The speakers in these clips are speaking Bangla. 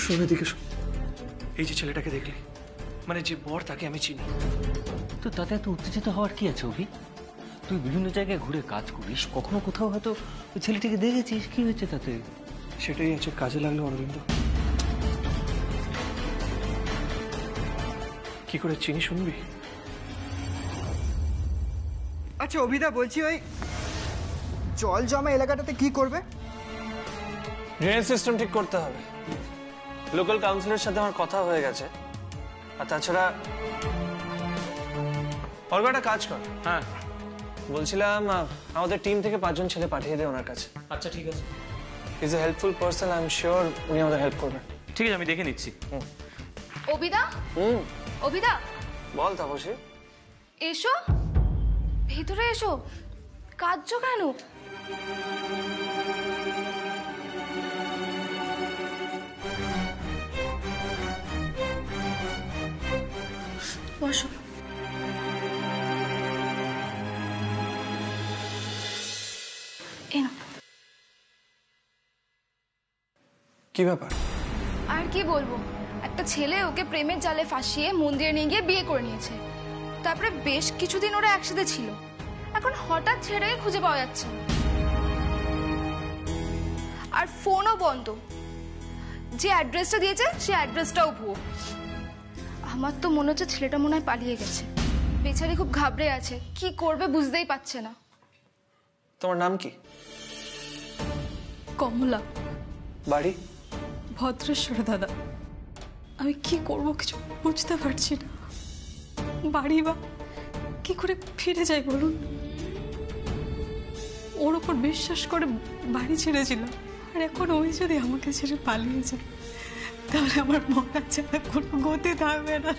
শোন এদিকে শোন। এই যে ছেলেটাকে দেখলি, মানে যে বর, তাকে আমি চিনি। তো তাতে এত উত্তেজিত হওয়ার কি আছে অভি? তুই বিভিন্ন জায়গায় ঘুরে কাজ করিস, কখনো কোথাও হয়তো ওই ছেলেটিকে দেখেছিস, কি হয়েছে তাতে? সেটাই আছে, কাজে লাগলো অরবিন্দ। কি করে চিনি শুনবি? আচ্ছা অভিদা, বলছি ওই জল জমা এলাকাটাতে কি করবে? ড্রেনেজ সিস্টেম ঠিক করতে হবে। লোকাল কাউন্সিলের সাথে আমার কথা হয়ে গেছে। আর তাছাড়া অল্প একটা কাজ কর। হ্যাঁ, বলছিলাম আমাদের টিম থেকে 5 জন ছেলে পাঠিয়ে দে ওনার কাছে। আচ্ছা ঠিক আছে। Is a helpful person, I am sure উনি আমাদের হেল্প করবেন। ঠিক আছে, আমি দেখে নিচ্ছি। অভিদা, অভিদা, বল তাপসী। এসো ভেতরে এসো। কাঁদছো কেন? বসো। কি ব্যাপার? আর কি বলবো, একটা ছেলে ওকে প্রেমের জালে ফাঁসিয়ে মন্দিরে নিয়ে গিয়ে বিয়ে করে নিয়েছে। তারপরে বেশ কিছুদিন ওরা একসাথে ছিল, এখন হঠাৎ ছেড়ে খুঁজে পাওয়া যাচ্ছে না। আর ফোনও বন্ধ। যে অ্যাড্রেসটা দিয়েছে সে অ্যাড্রেসটাও ভুয়ো। আমার তো মনে হচ্ছে ছেলেটা মনে হয় পালিয়ে গেছে। বেচারি খুব ঘাবড়ে আছে, কি করবে বুঝতেই পারছে না। তোমার নাম কি? কমলা। বাড়ি? ভদ্রেশ্বর দাদা। আমি কি করব কিছু বুঝতে পারছি না। বাড়ি বা কি করে ফিরে যাই বলুন? ওর ওপর বিশ্বাস করে বাড়ি ছেড়েছিলাম, আর এখন ওই যদি আমাকে ছেড়ে পালিয়ে যায় তাহলে আমার মরা ছাড়া কোনো গতি থাকবে না।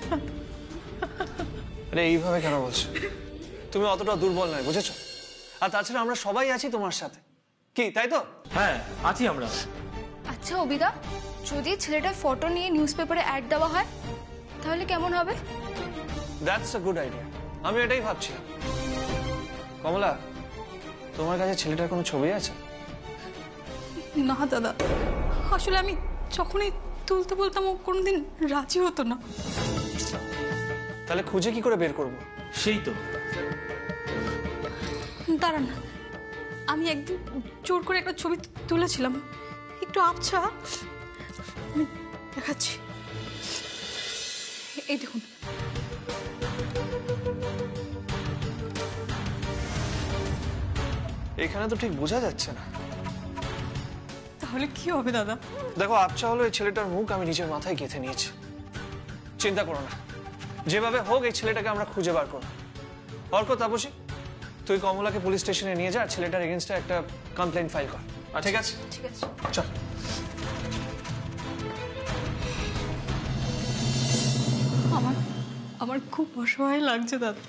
আরে এইভাবে কেন বলছো? তুমি অতটা দুর্বল নয়, বুঝেছো? আর তাছাড়া আমরা সবাই আছি তোমার সাথে, কি তাই তো? হ্যাঁ আছি আমরা। আচ্ছা অবিদা, যদি ছেলেটার ফটো নিয়ে নিউজ পেপারে অ্যাড দেওয়া হয় তাহলে কেমন হবে? That's a good idea. আমি এটাই ভাবছিলাম। কমলা, তোমার কাছে ছেলেটার কোনো ছবি আছে? না দাদা, আসলে আমি যখনই তুলতে বলতাম ও কোনোদিন রাজি হতো না। তাহলে খুঁজে কি করে বের করব? সেই তো। দাঁড়ান, আমি একদিন জোর করে একটা ছবি তুলেছিলাম, একটু আবছা, আমি দেখাচ্ছি। এই দেখুন। এখানে তো ঠিক বোঝা যাচ্ছে না। তাহলে কি হবে দাদা? দেখো, আবছা হলো এই ছেলেটার মুখ আমি নিজের মাথায় গেঁথে নিয়েছি। চিন্তা করো না, যেভাবে হোক এই ছেলেটাকে আমরা খুঁজে বার করব। অর্ক, তাপসী, তুই কমলাকে পুলিশ স্টেশনে নিয়ে যা, ছেলেটার এগেইনস্টে একটা কমপ্লেইন ফাইল কর। ঠিক আছে? ঠিক আছে, চল। আমার খুব অসহায় লাগছে দাদা।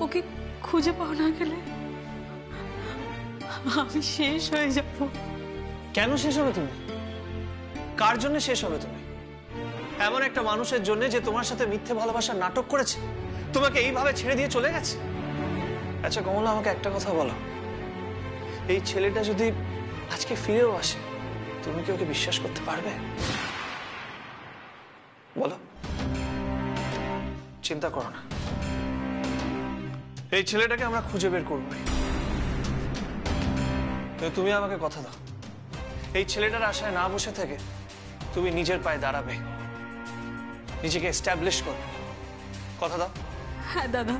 ওকে খুঁজে পাওয়া না গেলে আমি শেষ হয়ে যাব। কেন শেষ হবে তুমি? কার জন্য শেষ হবে তুমি? এমন একটা মানুষের জন্য যে তোমার সাথে মিথ্যে ভালোবাসার নাটক করেছে, তোমাকে এইভাবে ছেড়ে দিয়ে চলে গেছে। আচ্ছা কমলা, আমাকে একটা কথা বলো, এই ছেলেটা যদি আজকে ফিরেও আসে, তুমি কি ওকে বিশ্বাস করতে পারবে? বলো। চিন্তা করো না, এই ছেলেটাকে আমরা খুঁজে বের করবো। তুমি আমাকে কথা দাও, এই ছেলেটার আশায় না বসে থেকে তুমি নিজের পায়ে দাঁড়াবে, নিজেকে এস্টাবলিশ করবে। কথা দাও। হ্যাঁ দাদা।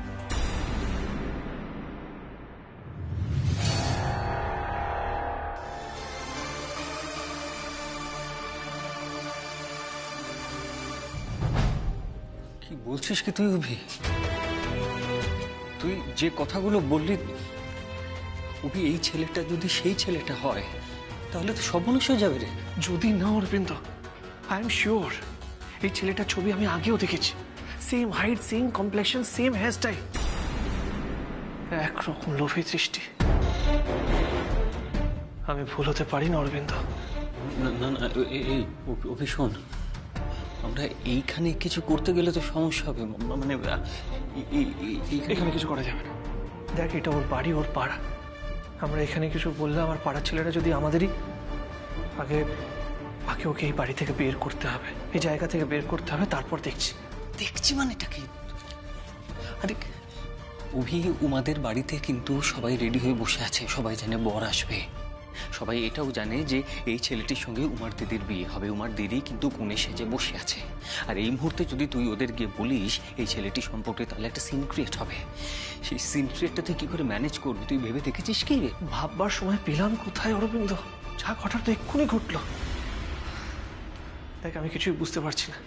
কি বলছিস কি তুই অভি? তুই যে কথাগুলো বললি, অভি এই ছেলেটা যদি সেই ছেলেটা হয় তাহলে তো সর্বনাশ হয়ে যাবে রে। যদি না অরবিন্দ, আই এম শিওর এই ছেলেটার ছবি আমি আগেও দেখেছি। Same height, same complexion, same hair style, একরকম লোভী দৃষ্টি। আমি ভুল হতে পারি না অরবিন্দ। না না না, অভি শোন, আমরা এইখানে কিছু করতে গেলে তো সমস্যা হবে। মানে এখানে কিছু করা যাবে না। দেখ, এটা ওর বাড়ি, ওর পাড়া। আমরা এখানে কিছু বললে আমার পাড়ার ছেলেরা যদি আমাদেরই আগে আগে ওকে এই বাড়ি থেকে বের করতে হবে, এই জায়গা থেকে বের করতে হবে, তারপর দেখছি। দেখছি মানেটা কি? আরে অভি, উমাদের বাড়িতে কিন্তু সবাই রেডি হয়ে বসে আছে, সবাই জানে বর আসবে, সবাই এটাও জানে যে এই ছেলেটির সঙ্গে উমার দিদির বিয়ে হবে। উমার দিদি কিন্তু কোণে সেজে বসে আছে। আর এই মুহূর্তে যদি তুই ওদের গিয়ে বলিস এই ছেলেটি সম্পর্কে, তাহলে একটা সিন ক্রিয়েট হবে। সেই সিন ক্রিয়েটটা তুই কি করে ম্যানেজ করবি তুই ভেবে দেখেছিস কি? ভাববার সময় পেলাম কোথায় অরবিন্দ? যা ঘটার তো এক্ষুনি ঘটলো। দেখ, আমি কিছুই বুঝতে পারছি না,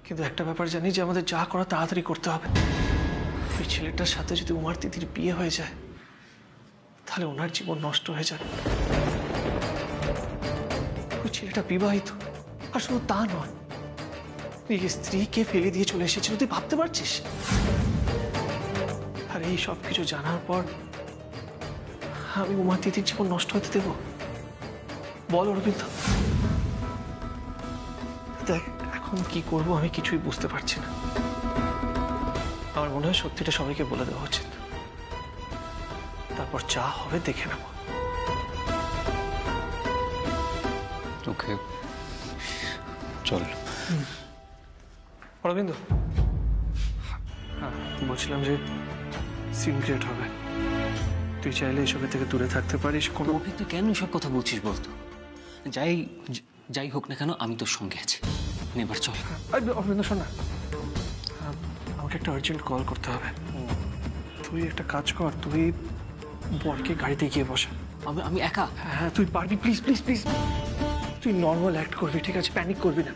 কিন্তু একটা ব্যাপার জানি যে আমাদের যা করা তাড়াতাড়ি করতে হবে। ওই ছেলেটার সাথে যদি উমার দিদির বিয়ে হয়ে যায়, তাহলে ওনার জীবন নষ্ট হয়ে যাবে। ওই ছেলেটা বিবাহিত, আর শুধু তা নয়, নিজের স্ত্রীকে ফেলে দিয়ে চলে এসেছিল, তুই ভাবতে পারছিস? আর এই সব কিছু জানার পর আমি উমার দিদির জীবন নষ্ট হতে দেব? বল অরবিন্দ। দেখ, এখন কি করব আমি কিছুই বুঝতে পারছি না। আমার মনে হয় সত্যিটা সবাইকে বলে দেওয়া উচিত, তারপর যা হবে দেখে নেব। ওকে, চল। অরবিন্দ, হ্যাঁ বলছিলাম যে সিন ক্রিয়েট হবে, তুই চাইলে এসবের থেকে দূরে থাকতে পারিস। কোনো অভি, তুই কেন সব কথা বলছিস বলতো? যাই হোক না কেন, আমি তোর সঙ্গে আছি। এবার চল। অরবিন্দ শোন না, আমাকে একটা আর্জেন্ট কল করতে হবে। তুই একটা কাজ কর, তুই বরকে গাড়িতে গিয়ে বসা। আমি একা? হ্যাঁ তুই পারবি, প্লিজ প্লিজ প্লিজ। তুই নর্মাল অ্যাক্ট করবি, ঠিক আছে? প্যানিক করবি না।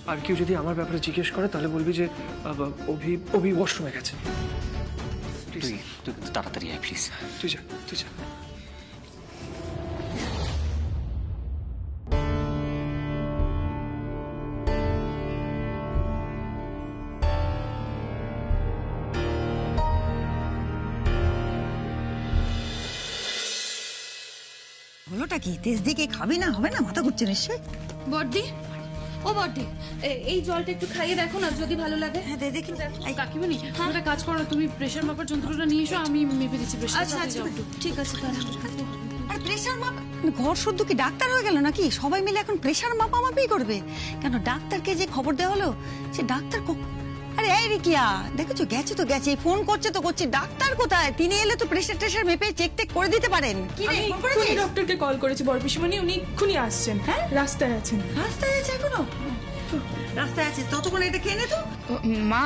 আর কেউ যদি আমার ব্যাপারে জিজ্ঞেস করে তাহলে বলবি যে অভি ওয়াশরুমে গেছে। তুই কিন্তু তাড়াতাড়ি আয় প্লিজ। তুই যা, তুই যা। হলোটা কি? তেজ দিকে খাবি না? হবে না, মাথা ঘুরছে নিশ্চয়। বড়দি, ও বড়দি, এই জলটা একটু খাইয়ে দেখো না, যদি ভালো লাগে। হ্যাঁ দে দেখি। কাকিমণি, একটা কাজ করো, তুমি প্রেশার মাপার যন্ত্রটা নিয়ে এসো, আমি মেপে দিচ্ছি প্রেশার। আচ্ছা আচ্ছা, ঠিক আছে তাহলে। আর প্রেশার মাপ? ঘর শুদ্ধ কি ডাক্তার হয়ে গেল নাকি? সবাই মিলে এখন প্রেশার মাপামাপি করবে কেন? ডাক্তারকে যে খবর দেওয়া হলো, সে ডাক্তার আরে এই রিকিয়া, দেখেছো? গেছে তো গেছে, ফোন করছে তো করছে, ডাক্তার কোথায়? তিনি এলে তো প্রেশার টেশার মেপে চেক টেক করে দিতে পারেন। কি রে, ফোন করেছিস? ডক্টরকে কল করেছি, বড় পিসিমণি, উনি এক্ষুনি আসছেন। হ্যাঁ, রাস্তায় আছেন। রাস্তায় আছে এখনো? রাস্তায় আছে, ততক্ষণ এটা খেয়ে নে তো। মা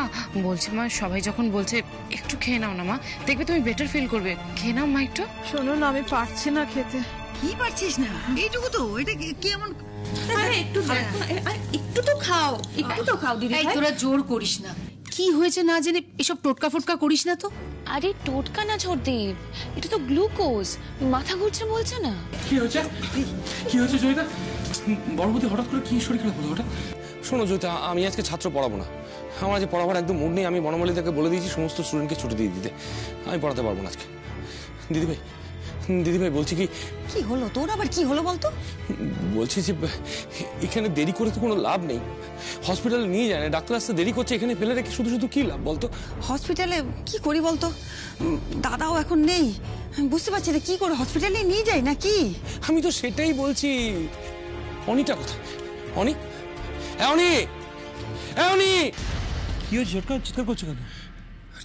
বলছি, মা সবাই যখন বলছে একটু খেয়ে নাও না মা, দেখবে তুমি বেটার ফিল করবে। খেয়ে নাও মা একটু। শোনো না, আমি পারছি না খেতে। কি পারছিস না? এইটুকু তো, এটা কি এমন? আরে একটু দেখো না, একটু তো খাও, একটু তো খাও দিদি। এই তোরা জোর করিস না, কি হয়েছে না জেনে এসব টোটকা ফোটকা করিস না তো। আরে টোটকা না ছোটদেব, এটা তো গ্লুকোজ। মাথা ঘুরছে বলছে না। কি হয়েছে? কি হয়েছে জয়িতা? বড়বতী হঠাৎ করে কি শরীর খারাপ হলো ওটা? শোনো জয়িতা, আমি আজকে ছাত্র পড়াবো না। আমার আজকে পড়াবার একদম মুড নেই। আমি বনমালীদাকে বলে দিয়েছি সমস্ত স্টুডেন্টকে ছুটি দিয়ে দিতে। আমি পড়াতে পারবো না আজকে। দিদিভাই বলছি কি? কি হলো তোর আবার? কি হলো বলতো? বলছি যে এখানে দেরি করে তো কোনো লাভ নেই। হসপিটালে নিয়ে যায় না, ডাক্তার আসতে দেরি করছে, এখানে ফেলে রেখে শুধু শুধু কি লাভ বলতো? হসপিটালে কি করি বলতো? দাদাও এখন নেই, বুঝতে পারছি না কি করে। হসপিটালে নিয়ে যাই নাকি? আমি তো সেটাই বলছি। অনিটা কোথায়? অনি, অনি, অনি! কি হয়েছে? চিৎকার করছো কেন?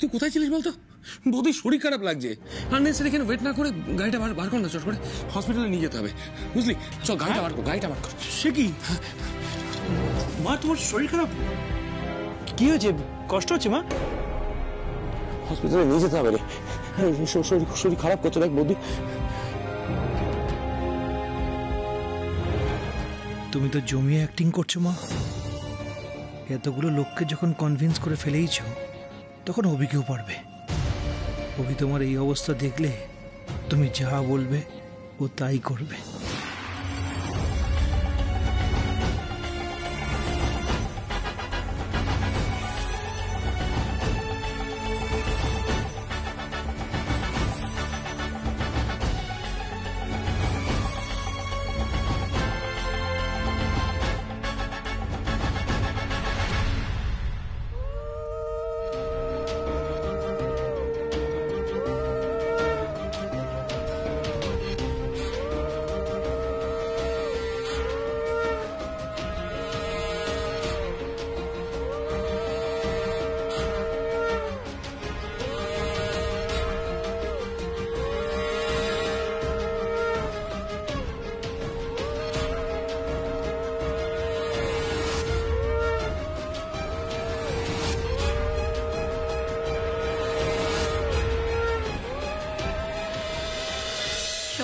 তুই কোথায় ছিলিস বলতো? বৌদির শরীর খারাপ লাগছে। আননেসারি এখানে ওয়েট না করে গাড়িটা বার কর না, চট করে হসপিটালে নিয়ে যেতে হবে, বুঝলি? চল গাড়িটা বার কর, গাড়িটা বার কর। সে কি মা, তোমার শরীর খারাপ? কি হয়েছে? কষ্ট হচ্ছে মা? হসপিটালে নিয়ে যেতে হবে রে। শরীর খারাপ করছে, দেখ বৌদি। তুমি তো জমিয়ে অ্যাক্টিং করছো মা। এতগুলো লোককে যখন কনভিন্স করে ফেলেইছো, তখন অভিকেও পারবে। অভি তোমার এই অবস্থা দেখলে তুমি যা বলবে ও তাই করবে।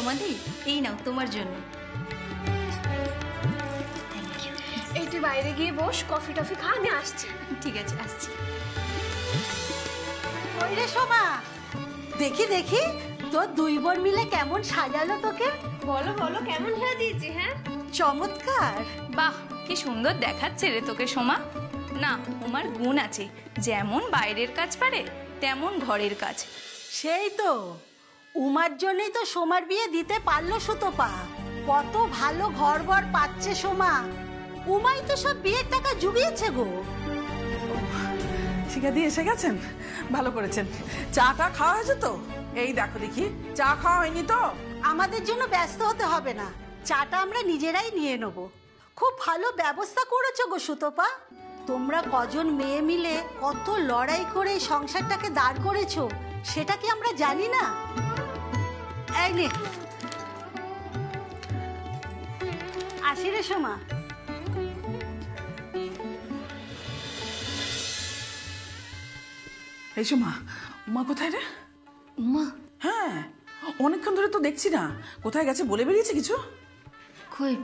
সোমাদি, এই নাও তোমার জন্য। এই তুই বাইরে গিয়ে বস, কফি টফি খা, আমি আসছি। ঠিক আছে, আসছি। ওই রে সোমা, দেখি দেখি তোর দুই বোন মিলে কেমন সাজালো তোকে। বলো বলো, কেমন সাজিয়েছি? হ্যাঁ, চমৎকার। বাহ, কি সুন্দর দেখাচ্ছে রে তোকে সোমা। না, উমার গুণ আছে, যেমন বাইরের কাজ পারে তেমন ঘরের কাজ। সেই তো, উমার জন্যই তো সোমার বিয়ে দিতে পারলো সুতপা। কত ভালো ঘর বর পাচ্ছে সোমা। উমাই তো সব বিয়ের টাকা জুগিয়েছে গো। শিখাদি এসে গেছেন, ভালো করেছেন। চাটা খাওয়া হয়েছে তো? এই দেখো দেখি, চা খাওয়া হয়নি তো? আমাদের জন্য ব্যস্ত হতে হবে না, চাটা আমরা নিজেরাই নিয়ে নেব। খুব ভালো ব্যবস্থা করেছো গো সুতপা। তোমরা কজন মেয়ে মিলে কত লড়াই করে এই সংসারটাকে দাঁড় করেছো, সেটা কি আমরা জানি না? এই নে, আসি রে সোমা। এই সোমা, উমা কোথায় রে? উমা? হ্যাঁ, অনেকক্ষণ ধরে তো দেখছি না। কোথায় গেছে, বলে বেরিয়েছে কিছু? কই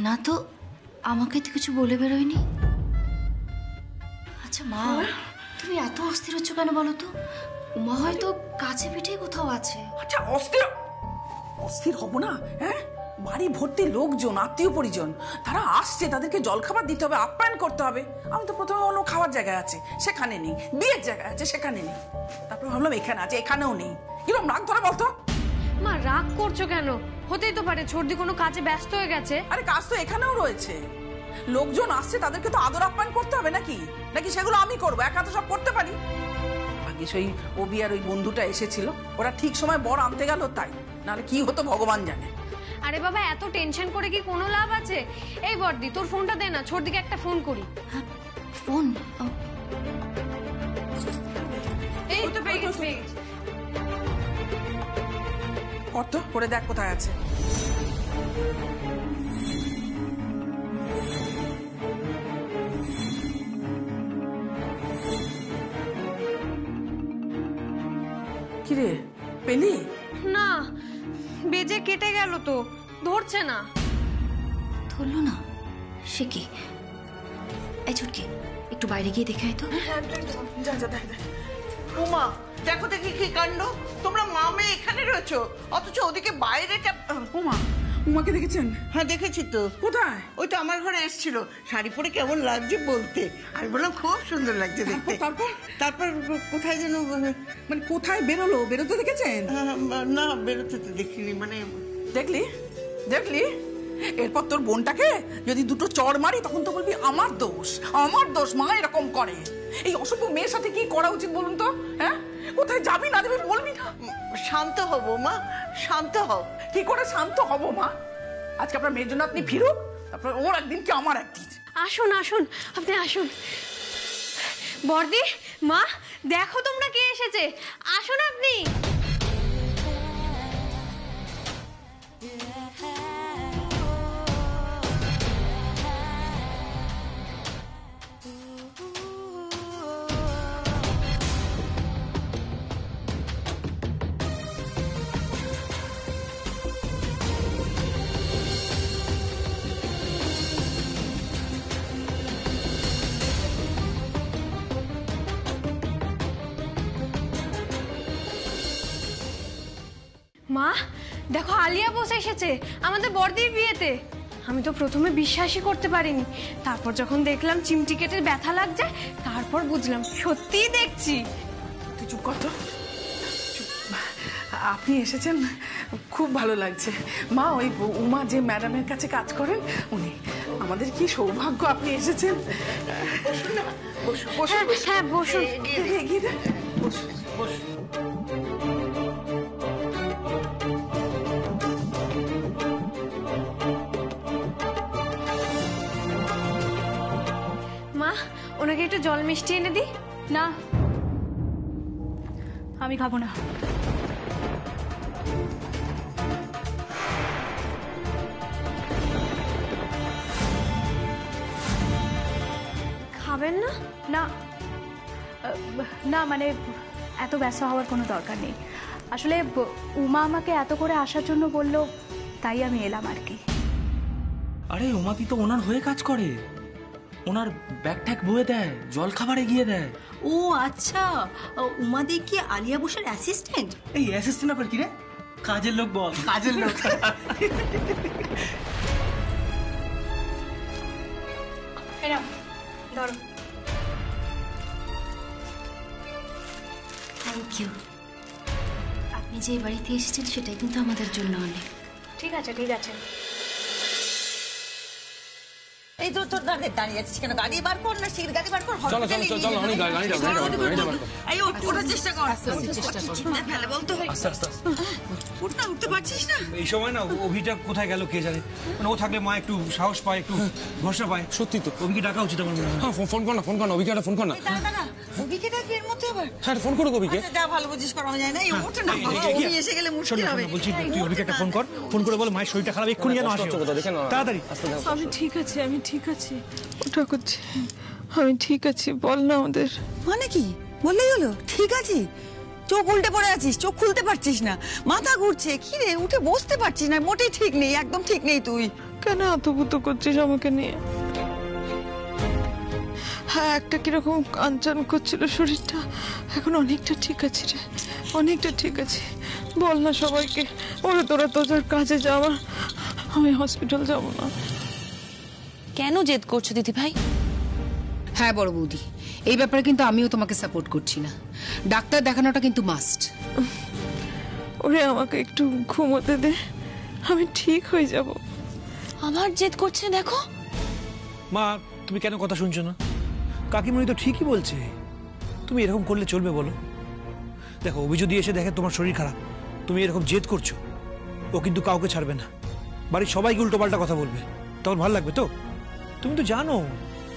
না তো, আমাকে তো কিছু বলে বেরোয়নি। আচ্ছা মা, তুমি এত অস্থির হচ্ছ কেন বলো তো? উমা হয়তো কাছে পিঠে কোথাও আছে। আচ্ছা, অস্থির অস্থির হব না? হ্যাঁ, বাড়ি ভর্তি লোকজন, আত্মীয় পরিজন, তারা আসছে, তাদেরকে জলখাবার দিতে হবে, আপ্যায়ন করতে হবে। আমি তো প্রথমে অন্য খাওয়ার জায়গায় আছে, সেখানে নেই। বিয়ের জায়গায় আছে, সেখানে নেই। তারপর ভাবলাম এখানে আছে, এখানেও নেই। কিরকম রাগ ধরে বলতো? মা, রাগ করছো কেন? হতেই তো পারে ছোটদি কোনো কাজে ব্যস্ত হয়ে গেছে। আরে কাজ তো এখানেও রয়েছে, লোকজন আসছে, তাদেরকে তো আদর আপ্যায়ন করতে হবে নাকি? নাকি সেগুলো আমি করবো? একা তো সব করতে পারি। আগে সেই অভি আর ওই বন্ধুটা এসেছিল, ওরা ঠিক সময় বর আনতে গেল, তাই নাহলে কি হতো ভগবান জানে। আরে বাবা, এত টেনশন করে কি কোনো লাভ আছে? এই বর্দি, তোর ফোনটা দে না, ছোটদিকে একটা ফোন করি। ফোন? এই তো পেয়ে গেছি, পেয়ে গেছি। কত করে দেখ কোথায় আছে। কিরে, পেলি? না, বেজে কেটে গেল তো, ধরছে না। ধরলো না? সে কি? এই ছুটকি, একটু বাইরে গিয়ে দেখে আয় তো। যা যা, দেখ দেখ। উমা, দেখো দেখি কি কাণ্ড। তোমরা মামে এখানে রয়েছো, অথচ ওদিকে বাইরেটা। উমা, উমাকে দেখেছেন? হ্যাঁ দেখেছি তো। কোথায়? ওই তো আমার ঘরে এসেছিল, শাড়ি পরে কেমন লাগছে বলতে। আমি বললাম খুব সুন্দর লাগছে দেখতে। তারপর তারপর কোথায় যেন, মানে কোথায় বেরোলো? বেরোতে দেখেছেন? না, বেরোতে তো দেখিনি। মানে দেখলি দেখলি, এরপর তোর বোনটাকে যদি দুটো চড় মারি, তখন তো বলবি আমার দোষ, আমার দোষ, মা এরকম করে। এই অসভ্য মেয়ের সাথে কি করা উচিত বলুন তো? হ্যাঁ, কোথায় যাবি না দেবে বলবি না? শান্ত হব মা, শান্ত হও। কি করে শান্ত হব মা? আজকে আপনার মেয়ের জন্য আপনি ফিরুক, তারপর ওর একদিন কি আমার একদিন। আসুন আসুন, আপনি আসুন। বর্দি, মা, দেখো তোমরা কে এসেছে, আসুন আপনি। মা, দেখো আলিয়া বসে এসেছে আমাদের বর্দির বিয়েতে। আমি তো প্রথমে বিশ্বাসই করতে পারিনি, তারপর যখন দেখলাম চিমটি কেটে ব্যথা লাগছে, তারপর বুঝলাম সত্যিই দেখছি। তুই চুপ কর তো। আপনি এসেছেন, খুব ভালো লাগছে। মা, ওই উমা যে ম্যাডামের কাছে কাজ করেন, উনি। আমাদের কি সৌভাগ্য আপনি এসেছেন। বসুন না, বসুন বসুন। হ্যাঁ বসুন। এগিয়ে দেন, বসুন বসুন। মা, ওনাকে একটু জল মিষ্টি এনে দিই। না, আমি খাবো না। খাবেন না? না না, মানে এত ব্যস্ত হওয়ার কোনো দরকার নেই। আসলে উমা আমাকে এত করে আসার জন্য বললো, তাই আমি এলাম আর কি। আরে উমাদি তো ওনার হয়ে কাজ করে, ওনার ব্যাগ ট্যাগ বয়ে দেয়, জল খাবার এগিয়ে দেয়। ও আচ্ছা, উমাদি কি আলিয়া বসের অ্যাসিস্ট্যান্ট? এই অ্যাসিস্ট্যান্ট আবার কি রে? কাজের লোক বল, কাজের লোক। ধরো। Thank you. আপনি যে বাড়িতে এসেছেন সেটাই কিন্তু আমাদের জন্য অনেক। ঠিক আছে ঠিক আছে। এই তো তোর দাঁড়িয়ে আছিস কেন? গাড়ি বার কর না, শীঘ্র গাড়ি বার কর। চলো চলো চলো চলো, অনেক গাড়িটা এই ওঠার চেষ্টা কর, চেষ্টা কর। ফেলে বলতো আস্তে আস্তে উঠতে পারছিস না। এই সময় না অভিটা কোথায় গেল কে জানে, মানে ও থাকলে মা একটু সাহস পায়, একটু ভরসা পায়। সত্যি তো, অভিকে ডাকা উচিত আমার মনে হয়। হ্যাঁ ফোন কর না, ফোন কর না, অভিকে একটা ফোন কর না। দাঁড়া, অভিকে ডাকবি এর মধ্যে আবার? হ্যাঁ ফোন করো অভিকে। যা ভালো বুঝিস করানো যায় না। এই ওঠ না, অভি এসে গেলে মুশকিল হবে। বলছি তুই অভিকে একটা ফোন কর, ফোন করে বল মায়ের শরীরটা খারাপ, এক্ষুনি যেন আসে তাড়াতাড়ি। আমি ঠিক আছি, আমি ঠিক আছি। ওটা করছি, আমি ঠিক আছি। বল না আমাদের। মানে কি বললেই হলো? ঠিক আছে, চোখ উল্টে পড়ে আছিস, চোখ খুলতে পারছিস না, মাথা ঘুরছে, কি রে উঠে বসতে পারছিস না, মোটেই ঠিক নেই, একদম ঠিক নেই তুই। কেন আতপুত করছিস আমাকে নিয়ে? হ্যাঁ একটা কিরকম কাঞ্চন করছিল শরীরটা, এখন অনেকটা ঠিক আছে রে, অনেকটা ঠিক আছে। বল না সবাইকে। ওরে তোরা তোদের কাজে যাওয়া, আমি হসপিটাল যাব না। কেন জেদ করছো দিদি ভাই? হ্যাঁ বড় বৌদি, এই ব্যাপারে কিন্তু আমিও তোমাকে সাপোর্ট করছি না। ডাক্তার দেখানোটা কিন্তু মাস্ট। ওরে আমাকে একটু ঘুমোতে দে, আমি ঠিক হয়ে যাব। আমার জেদ করছে দেখো। মা তুমি কেন কথা শুনছো না? কাকিমণি তো ঠিকই বলছে, তুমি এরকম করলে চলবে বলো? দেখো অভি যদি এসে দেখে তোমার শরীর খারাপ, তুমি এরকম জেদ করছো, ও কিন্তু কাউকে ছাড়বে না, বাড়ির সবাইকে উল্টোপাল্টা কথা বলবে, তখন ভালো লাগবে তো? তুমি তো জানো,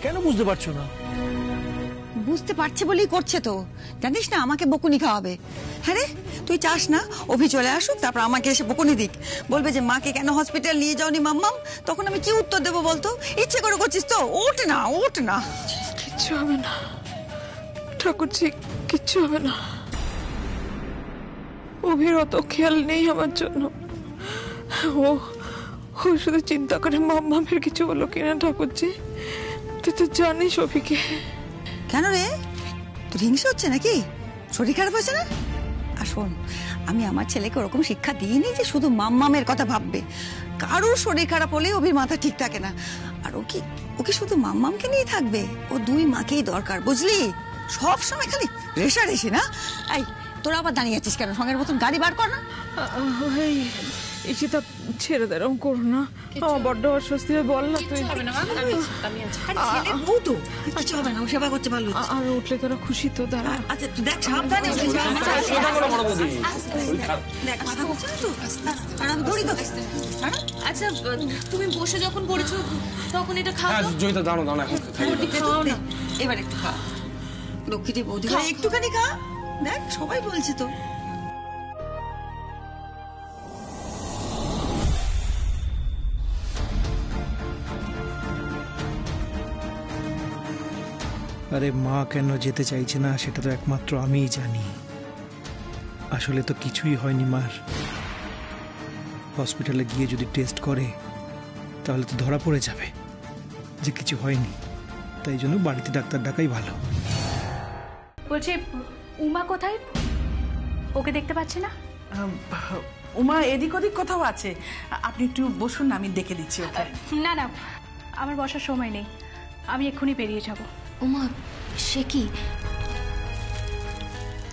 কেন বুঝতে পারছো না? বুঝতে পারছে বলেই করছে তো, জানিস না আমাকে বকুনি খাওয়াবে। হ্যাঁ রে, তুই চাস না অভি চলে আসুক, তারপর আমাকে এসে বকুনি দিক, বলবে যে মাকে কেন হসপিটাল নিয়ে যাওনি মাম্মাম? তখন আমি কি উত্তর দেবো বলতো? ইচ্ছে করে করছিস তো, ওঠ না ওঠ না। কিচ্ছু হবে না ঠাকুরজি, কিচ্ছু হবে না। অভির অত খেয়াল নেই আমার জন্য, ও শুধু চিন্তা করে মাম্মামের কিছু হলো কিনা। ঠাকুরজি তুই তো জানিস অভিকে। কেন রে, তোর হিংসা হচ্ছে নাকি? শরীর খারাপ হয়েছে না? আর শোন, আমি আমার ছেলেকে ওরকম শিক্ষা দিইনি যে শুধু মাম্মামের কথা ভাববে। কারোর শরীর খারাপ হলে অভির মাথা ঠিক থাকে না। আর ও কি শুধু মাম্মামকে নিয়ে থাকবে? ও দুই মাকেই দরকার, বুঝলি? সব সময় খালি রেষারেষি না। এই তোরা আবার দাঁড়িয়ে আছিস কেন? সঙ্গের মতন গাড়ি বার কর না। ইশিতা ছেড়ে দে, এরকম করো না, আমার বড্ড অস্বস্তি হয়। বল না তুই। কিছু হবে না, ও সেবা করতে ভালো। আমি উঠলে তোরা খুশি তো? দাঁড়া। আচ্ছা দেখ, সাবধানে দেখ, মাথা ঘুরছে না তো? আর আমি ধরি তো। আচ্ছা তুমি বসে যখন পড়েছো তখন এটা খাও। হ্যাঁ জয়িতা দাঁড়াও দাঁড়াও, এখন এবার একটু খা লক্ষ্মীটি বৌদি, একটুখানি খা। দেখ সবাই বলছে তো। আরে মা কেন যেতে চাইছে না সেটা তো একমাত্র আমিই জানি। আসলে তো কিছুই হয়নি মার। হসপিটালে গিয়ে যদি টেস্ট করে তাহলে তো ধরা পড়ে যাবে যে কিছু হয়নি, তাই জন্য বাড়িতে ডাক্তার ডাকাই ভালো। বলছি উমা কোথায়? ওকে দেখতে পাচ্ছি না। উমা এদিক ওদিক কোথাও আছে, আপনি একটু বসুন না, আমি ডেকে দিচ্ছি ওকে। না না, আমার বসার সময় নেই, আমি এক্ষুনি বেরিয়ে যাব। উমা সে কি?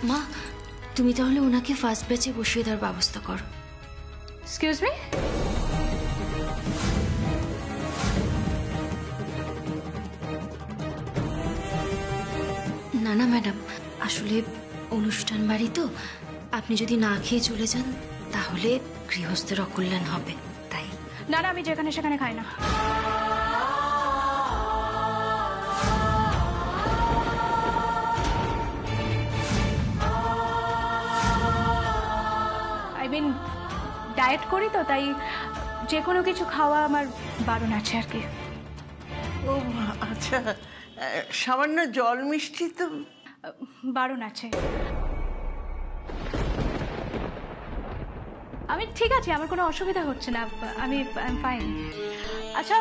মা তুমি তাহলে ওনাকে ফার্স্ট ব্যাচে বসিয়ে দেওয়ার ব্যবস্থা করো। Excuse me? না না ম্যাডাম, আসলে অনুষ্ঠান বাড়ি তো, আপনি যদি না খেয়ে চলে যান তাহলে গৃহস্থের অকল্যাণ হবে, তাই। না না, আমি যেখানে সেখানে খাই না। ডায়েট করি তো, তাই যে কোনো কিছু খাওয়া আমার বারণ আছে আর কি। ও আচ্ছা, সামান্য জল মিষ্টি তো বারণ আছে। আমি ঠিক আছি, আমার কোনো অসুবিধা হচ্ছে না, আমি ফাইন। আচ্ছা,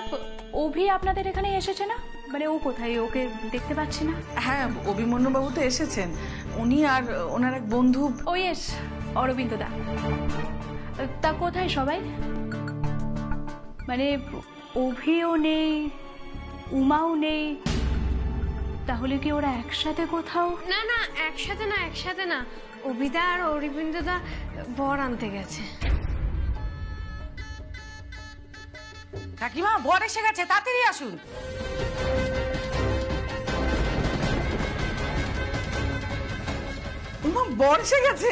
অভি আপনাদের এখানে এসেছে না? মানে ও কোথায়? ওকে দেখতে পাচ্ছি না। হ্যাঁ, অভিমন্যু বাবু তো এসেছেন, উনি আর ওনার এক বন্ধু। ও ইয়েস, অরবিন্দ দা। তা কোথায় সবাই? মানে অভিও নেই, উমাও নেই, তাহলে কি ওরা একসাথে কোথাও? না না, একসাথে না, অভিদা আর অরবিন্দদা বর আনতে গেছে। কাকিমা, বর এসে গেছে, তাড়াতাড়ি আসুন। বর এসে গেছে,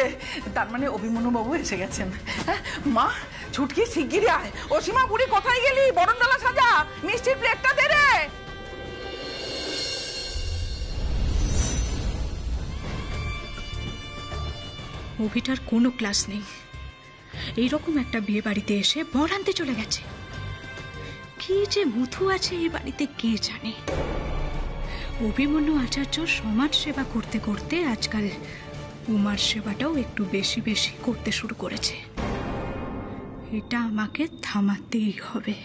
তার মানে অভিমন্যু বাবু এসে গেছেন। মা, ছুটকি শিগগিরই আয়। অসীমা বুড়ি কোথায় গেলি? বরণডালা সাজা, মিষ্টির প্লেটটা দে রে। অভিটার কোনো ক্লাস নেই, এইরকম একটা বিয়ে বাড়িতে এসে বর আনতে চলে গেছে। কি যে মুথু আছে এই বাড়িতে কে জানে। অভিমন্যু আচার্য সমাজ সেবা করতে করতে আজকাল উমার সেবাটাও একটু বেশি বেশি করতে শুরু করেছে। এটা আমাকে থামাতেই হবে।